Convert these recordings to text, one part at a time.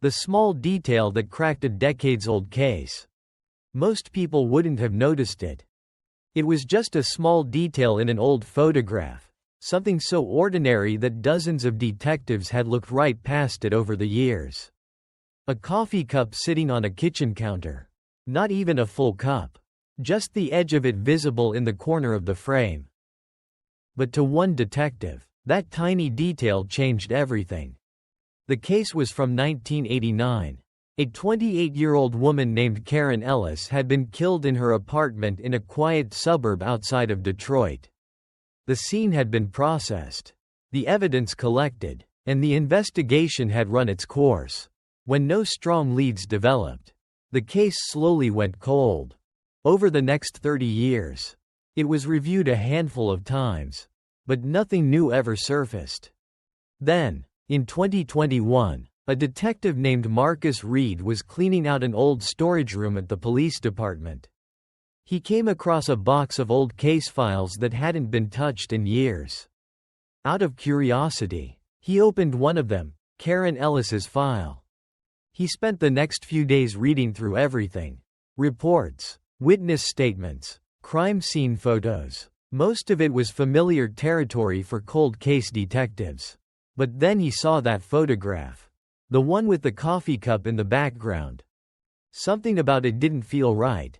The small detail that cracked a decades-old case. Most people wouldn't have noticed it. It was just a small detail in an old photograph, something so ordinary that dozens of detectives had looked right past it over the years. A coffee cup sitting on a kitchen counter. Not even a full cup. Just the edge of it visible in the corner of the frame. But to one detective, that tiny detail changed everything. The case was from 1989. A 28-year-old woman named Karen Ellis had been killed in her apartment in a quiet suburb outside of Detroit. The scene had been processed, the evidence collected, and the investigation had run its course. When no strong leads developed, the case slowly went cold. Over the next 30 years, it was reviewed a handful of times, but nothing new ever surfaced. Then, in 2021, a detective named Marcus Reed was cleaning out an old storage room at the police department. He came across a box of old case files that hadn't been touched in years. Out of curiosity, he opened one of them, Karen Ellis's file. He spent the next few days reading through everything. Reports, witness statements, crime scene photos. Most of it was familiar territory for cold case detectives. But then he saw that photograph. The one with the coffee cup in the background. Something about it didn't feel right.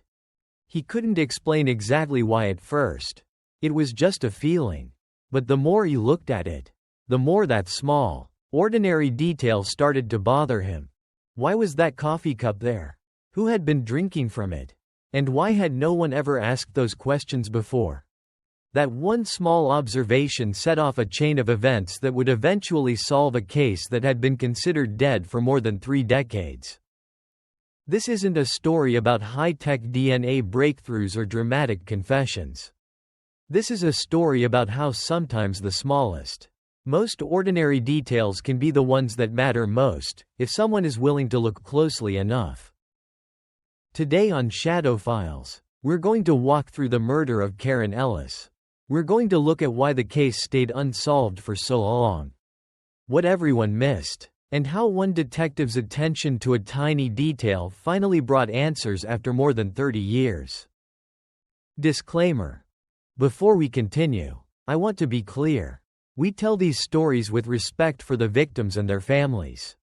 He couldn't explain exactly why at first. It was just a feeling. But the more he looked at it, the more that small, ordinary detail started to bother him. Why was that coffee cup there? Who had been drinking from it? And why had no one ever asked those questions before? That one small observation set off a chain of events that would eventually solve a case that had been considered dead for more than 3 decades. This isn't a story about high-tech DNA breakthroughs or dramatic confessions. This is a story about how sometimes the smallest, most ordinary details can be the ones that matter most, if someone is willing to look closely enough. Today on Shadow Files, we're going to walk through the murder of Karen Ellis. We're going to look at why the case stayed unsolved for so long, what everyone missed, and how one detective's attention to a tiny detail finally brought answers after more than 30 years. Disclaimer. Before we continue, I want to be clear. We tell these stories with respect for the victims and their families.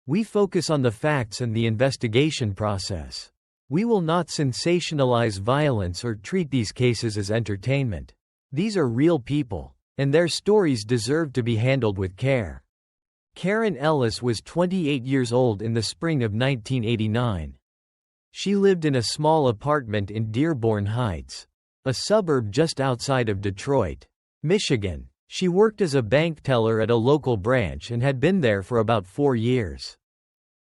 We focus on the facts and the investigation process. We will not sensationalize violence or treat these cases as entertainment. These are real people, and their stories deserve to be handled with care. Karen Ellis was 28 years old in the spring of 1989. She lived in a small apartment in Dearborn Heights, a suburb just outside of Detroit, Michigan. She worked as a bank teller at a local branch and had been there for about 4 years.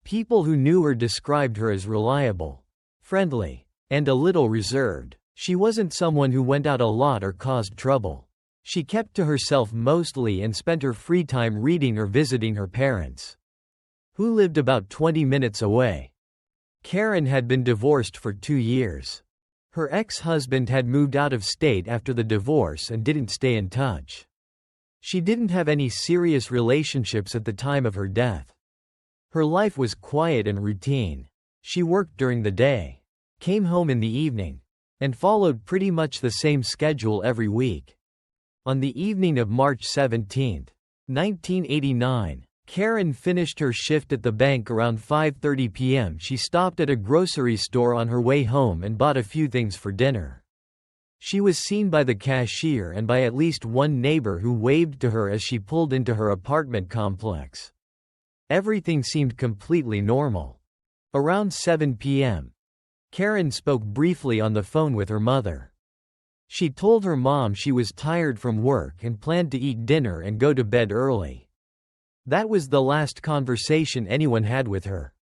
People who knew her described her as reliable, friendly, and a little reserved. She wasn't someone who went out a lot or caused trouble. She kept to herself mostly and spent her free time reading or visiting her parents, who lived about 20 minutes away. Karen had been divorced for 2 years. Her ex-husband had moved out of state after the divorce and didn't stay in touch. She didn't have any serious relationships at the time of her death. Her life was quiet and routine. She worked during the day, came home in the evening, and followed pretty much the same schedule every week. On the evening of March 17, 1989, Karen finished her shift at the bank around 5:30 p.m. She stopped at a grocery store on her way home and bought a few things for dinner. She was seen by the cashier and by at least one neighbor who waved to her as she pulled into her apartment complex. Everything seemed completely normal. Around 7 p.m., Karen spoke briefly on the phone with her mother. She told her mom she was tired from work and planned to eat dinner and go to bed early. That was the last conversation anyone had with her.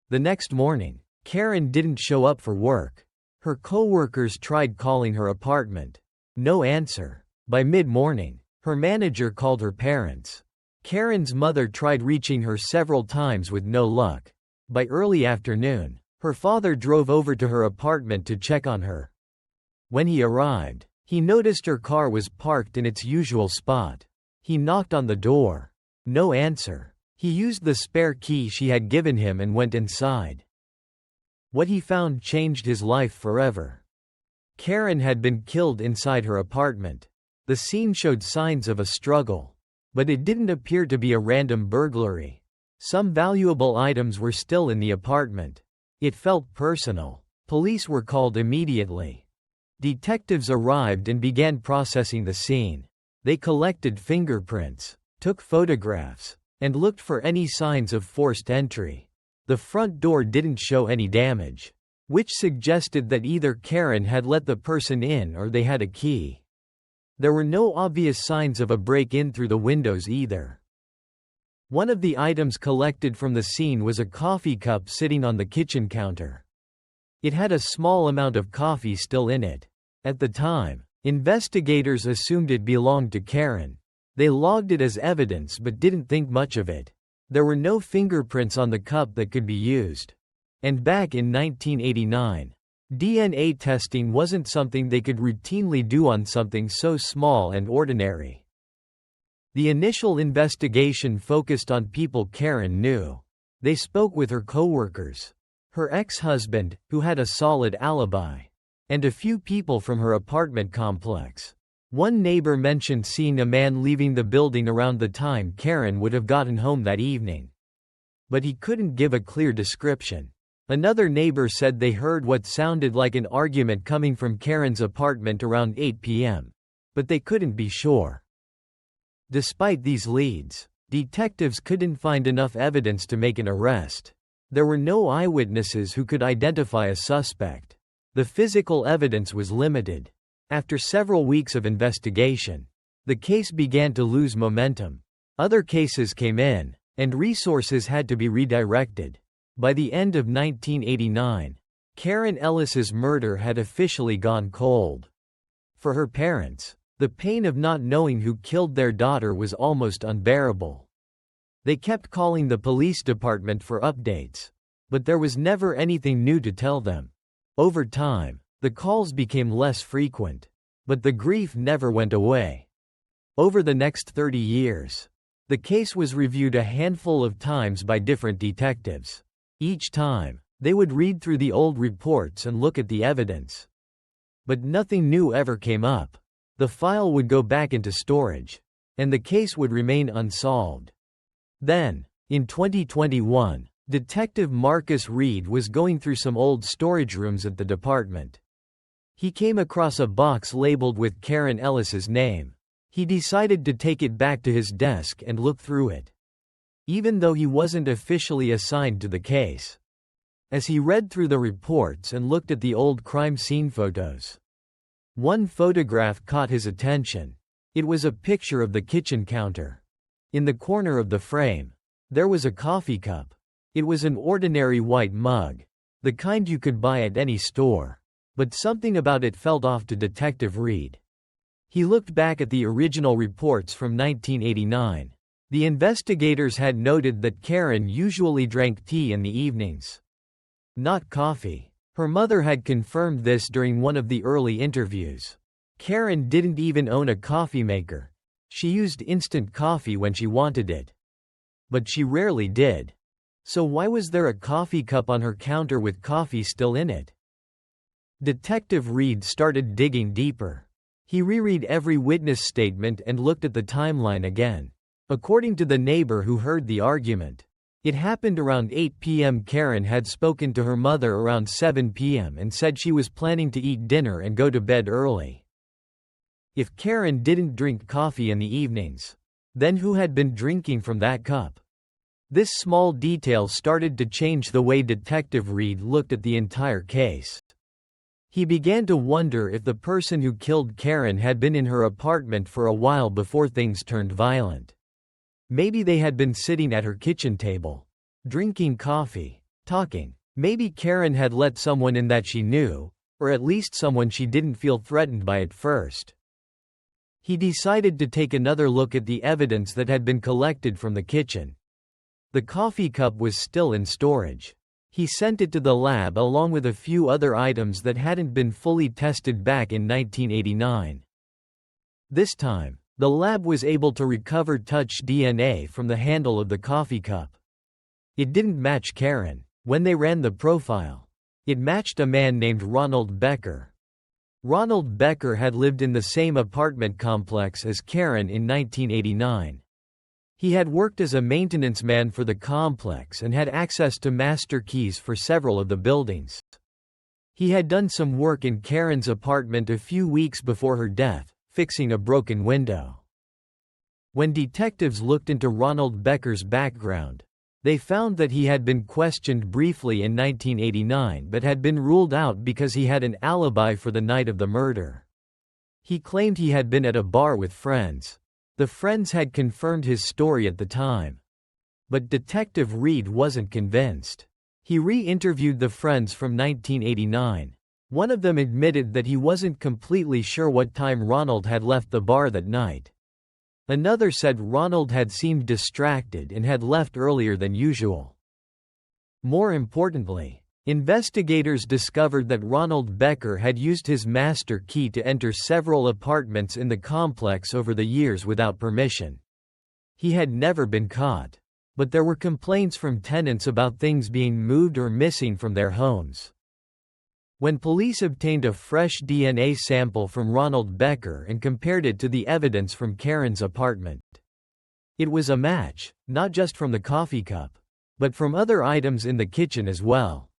The next morning, Karen didn't show up for work. Her coworkers tried calling her apartment. No answer. By mid-morning, her manager called her parents. Karen's mother tried reaching her several times with no luck. By early afternoon, her father drove over to her apartment to check on her. When he arrived, he noticed her car was parked in its usual spot. He knocked on the door. No answer. He used the spare key she had given him and went inside. What he found changed his life forever. Karen had been killed inside her apartment. The scene showed signs of a struggle. But it didn't appear to be a random burglary. Some valuable items were still in the apartment. It felt personal. Police were called immediately. Detectives arrived and began processing the scene. They collected fingerprints, took photographs, and looked for any signs of forced entry. The front door didn't show any damage, which suggested that either Karen had let the person in or they had a key. There were no obvious signs of a break-in through the windows either. One of the items collected from the scene was a coffee cup sitting on the kitchen counter. It had a small amount of coffee still in it. At the time, investigators assumed it belonged to Karen. They logged it as evidence but didn't think much of it. There were no fingerprints on the cup that could be used. And back in 1989, DNA testing wasn't something they could routinely do on something so small and ordinary. The initial investigation focused on people Karen knew. They spoke with her coworkers, her ex-husband, who had a solid alibi, and a few people from her apartment complex. One neighbor mentioned seeing a man leaving the building around the time Karen would have gotten home that evening. But he couldn't give a clear description. Another neighbor said they heard what sounded like an argument coming from Karen's apartment around 8 p.m. But they couldn't be sure. Despite these leads, detectives couldn't find enough evidence to make an arrest. There were no eyewitnesses who could identify a suspect. The physical evidence was limited. After several weeks of investigation, the case began to lose momentum. Other cases came in, and resources had to be redirected. By the end of 1989, Karen Ellis's murder had officially gone cold. For her parents, the pain of not knowing who killed their daughter was almost unbearable. They kept calling the police department for updates, but there was never anything new to tell them. Over time, the calls became less frequent, but the grief never went away. Over the next 30 years, the case was reviewed a handful of times by different detectives. Each time, they would read through the old reports and look at the evidence. But nothing new ever came up. The file would go back into storage, and the case would remain unsolved. Then, in 2021, Detective Marcus Reed was going through some old storage rooms at the department. He came across a box labeled with Karen Ellis's name. He decided to take it back to his desk and look through it, even though he wasn't officially assigned to the case. As he read through the reports and looked at the old crime scene photos, one photograph caught his attention. It was a picture of the kitchen counter. In the corner of the frame, there was a coffee cup. It was an ordinary white mug, the kind you could buy at any store. But something about it felt off to Detective Reed. He looked back at the original reports from 1989. The investigators had noted that Karen usually drank tea in the evenings, not coffee. Her mother had confirmed this during one of the early interviews. Karen didn't even own a coffee maker. She used instant coffee when she wanted it. But she rarely did. So why was there a coffee cup on her counter with coffee still in it? Detective Reed started digging deeper. He reread every witness statement and looked at the timeline again. According to the neighbor who heard the argument, it happened around 8 p.m. Karen had spoken to her mother around 7 p.m. and said she was planning to eat dinner and go to bed early. If Karen didn't drink coffee in the evenings, then who had been drinking from that cup? This small detail started to change the way Detective Reed looked at the entire case. He began to wonder if the person who killed Karen had been in her apartment for a while before things turned violent. Maybe they had been sitting at her kitchen table, drinking coffee, talking. Maybe Karen had let someone in that she knew, or at least someone she didn't feel threatened by at first. He decided to take another look at the evidence that had been collected from the kitchen. The coffee cup was still in storage. He sent it to the lab along with a few other items that hadn't been fully tested back in 1989. This time, The lab was able to recover touch DNA from the handle of the coffee cup. It didn't match Karen. When they ran the profile, it matched a man named Ronald Becker. Ronald Becker had lived in the same apartment complex as Karen in 1989. He had worked as a maintenance man for the complex and had access to master keys for several of the buildings. He had done some work in Karen's apartment a few weeks before her death, fixing a broken window. When detectives looked into Ronald Becker's background, they found that he had been questioned briefly in 1989 but had been ruled out because he had an alibi for the night of the murder. He claimed he had been at a bar with friends. The friends had confirmed his story at the time. But Detective Reed wasn't convinced. He re-interviewed the friends from 1989. One of them admitted that he wasn't completely sure what time Ronald had left the bar that night. Another said Ronald had seemed distracted and had left earlier than usual. More importantly, investigators discovered that Ronald Becker had used his master key to enter several apartments in the complex over the years without permission. He had never been caught, but there were complaints from tenants about things being moved or missing from their homes. When police obtained a fresh DNA sample from Ronald Becker and compared it to the evidence from Karen's apartment, it was a match, not just from the coffee cup, but from other items in the kitchen as well.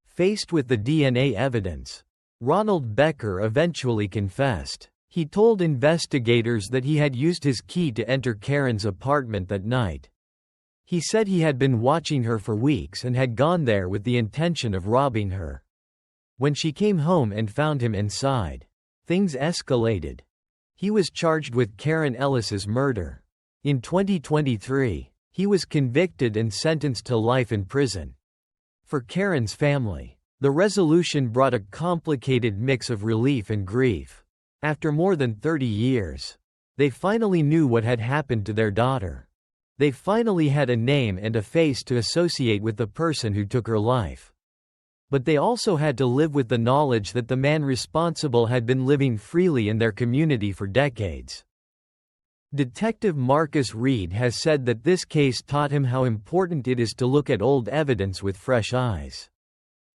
Faced with the DNA evidence, Ronald Becker eventually confessed. He told investigators that he had used his key to enter Karen's apartment that night. He said he had been watching her for weeks and had gone there with the intention of robbing her. When she came home and found him inside, things escalated. He was charged with Karen Ellis's murder. In 2023, he was convicted and sentenced to life in prison. For Karen's family, the resolution brought a complicated mix of relief and grief. After more than 30 years, they finally knew what had happened to their daughter. They finally had a name and a face to associate with the person who took her life. But they also had to live with the knowledge that the man responsible had been living freely in their community for decades. Detective Marcus Reed has said that this case taught him how important it is to look at old evidence with fresh eyes.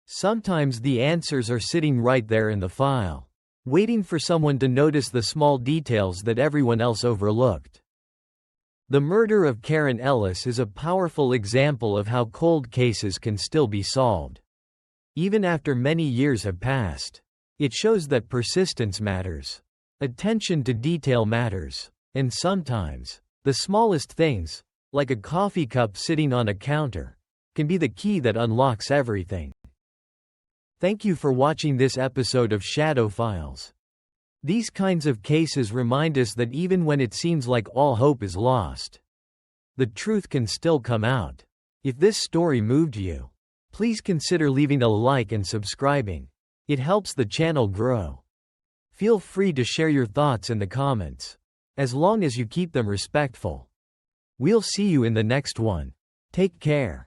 Sometimes the answers are sitting right there in the file, waiting for someone to notice the small details that everyone else overlooked. The murder of Karen Ellis is a powerful example of how cold cases can still be solved. Even after many years have passed, it shows that persistence matters. Attention to detail matters. And sometimes, the smallest things, like a coffee cup sitting on a counter, can be the key that unlocks everything. Thank you for watching this episode of Shadow Files. These kinds of cases remind us that even when it seems like all hope is lost, the truth can still come out. If this story moved you, please consider leaving a like and subscribing. It helps the channel grow. Feel free to share your thoughts in the comments, as long as you keep them respectful. We'll see you in the next one. Take care.